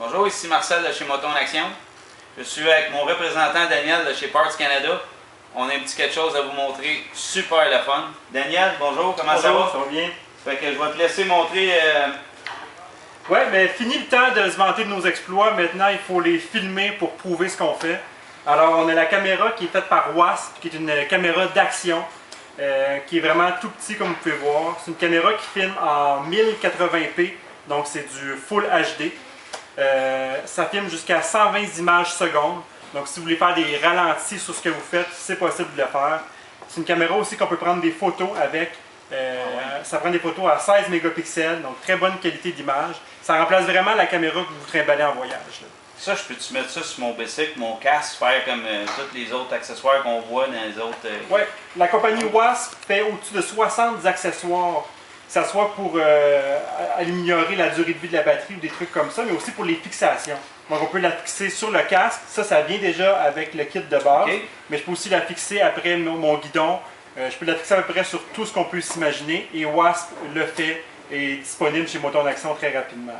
Bonjour, ici Marcel de chez Moto en Action. Je suis avec mon représentant Daniel de chez Parts Canada. On a un petit quelque chose à vous montrer, super le fun. Daniel, bonjour, comment ça va? Ça va bien. Fait que je vais te laisser montrer. Ouais, mais fini le temps de se vanter de nos exploits. Maintenant, il faut les filmer pour prouver ce qu'on fait. Alors, on a la caméra qui est faite par Wasp, qui est une caméra d'action, qui est vraiment tout petit comme vous pouvez voir. C'est une caméra qui filme en 1080p, donc c'est du Full HD. Ça filme jusqu'à 120 images secondes. Donc, si vous voulez faire des ralentis sur ce que vous faites, c'est possible de le faire. C'est une caméra aussi qu'on peut prendre des photos avec. Ça prend des photos à 16 mégapixels, donc très bonne qualité d'image. Ça remplace vraiment la caméra que vous trimballez en voyage. Là. Ça, je peux-tu mettre ça sur mon bicycle, mon casque, faire comme tous les autres accessoires qu'on voit dans les autres... Oui, la compagnie Wasp fait au-dessus de 60 accessoires, que ce soit pour améliorer la durée de vie de la batterie ou des trucs comme ça, mais aussi pour les fixations. Donc on peut la fixer sur le casque, ça vient déjà avec le kit de base, Okay. Mais je peux aussi la fixer après mon guidon. Je peux la fixer à peu près sur tout ce qu'on peut s'imaginer, et Wasp le fait et est disponible chez Moto en Action très rapidement.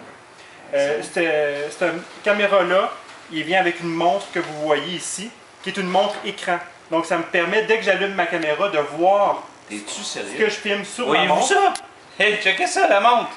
Cette caméra-là, il vient avec une montre que vous voyez ici, qui est une montre écran. Donc ça me permet, dès que j'allume ma caméra, de voir T'es-tu sérieux? ce que je filme sur ma Voyez-vous montre. ça? Hey, checkez ça, la montre!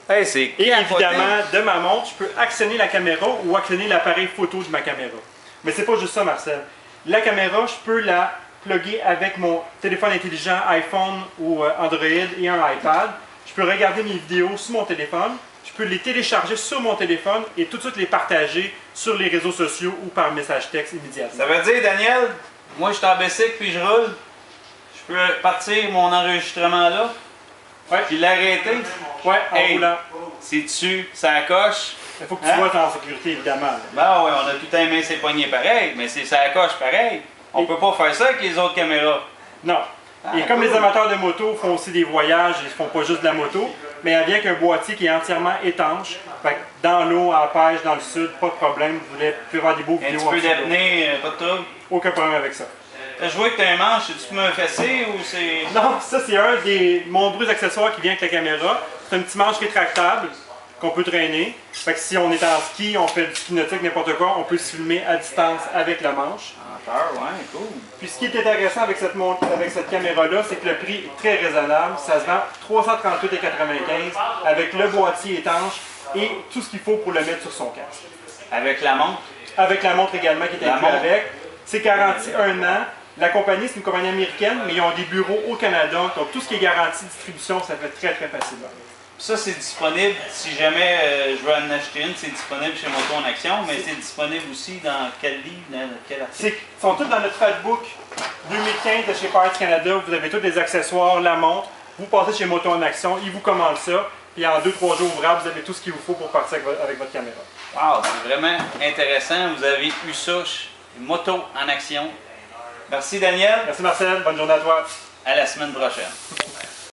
Hey, c'est Et capoté. évidemment, de ma montre, je peux actionner la caméra ou actionner l'appareil photo de ma caméra. Mais c'est pas juste ça, Marcel. La caméra, je peux la plugger avec mon téléphone intelligent iPhone ou Android et un iPad. Je peux regarder mes vidéos sur mon téléphone. Je peux les télécharger sur mon téléphone et tout de suite les partager sur les réseaux sociaux ou par message texte immédiatement. Ça veut dire, Daniel, moi je suis en bicycle puis je roule. Je peux partir mon enregistrement là, Ouais. puis l'arrêter. Ouais, en Hey, roulant. c'est dessus, ça coche. Il faut que tu Hein? sois en sécurité, évidemment. Là. Ben oui, on a tout un main ses poignets pareil, mais c'est ça coche pareil. On peut pas faire ça avec les autres caméras. Non. Ah, Et comme cool. les amateurs de moto font aussi des voyages, ils ne font pas juste de la moto, mais elle vient avec un boîtier qui est entièrement étanche. Fait que dans l'eau, en pêche, dans le sud, pas de problème. Vous pouvez faire des beaux Un vidéos. petit peu en dessous de l'eau. d'apnée, pas de trouble. Aucun problème avec ça. Je vois que tu as un manche, c'est-tu comme un fessé ou c'est. Non, ça c'est un des nombreux accessoires qui vient avec la caméra. C'est un petit manche rétractable qu'on peut traîner. Fait que si on est en ski, on fait du ski nautique, n'importe quoi, on peut se filmer à distance avec le manche. Encore, ouais, cool. Puis ce qui est intéressant avec cette caméra-là, c'est que le prix est très raisonnable. Ça se vend 338,95 avec le boîtier étanche et tout ce qu'il faut pour le mettre sur son casque. Avec la montre. Avec la montre également qui est La inclus montre. avec. C'est garanti 1 an. La compagnie, c'est une compagnie américaine, mais ils ont des bureaux au Canada. Donc tout ce qui est garantie de distribution, ça fait très très facilement. Ça, c'est disponible, si jamais je veux en acheter une, c'est disponible chez Moto en Action, mais c'est disponible aussi dans quel livre, dans quel article? Ils sont tous dans notre Fatbook 2015 de chez Parts Canada. Vous avez tous les accessoires, la montre. Vous passez chez Moto en Action, ils vous commandent ça. Puis en 2-3 jours ouvrables, vous avez tout ce qu'il vous faut pour partir avec votre caméra. Wow, c'est vraiment intéressant. Vous avez eu ça chez Moto en Action. Merci Daniel, Merci Marcel, bonne journée à toi. à la semaine prochaine.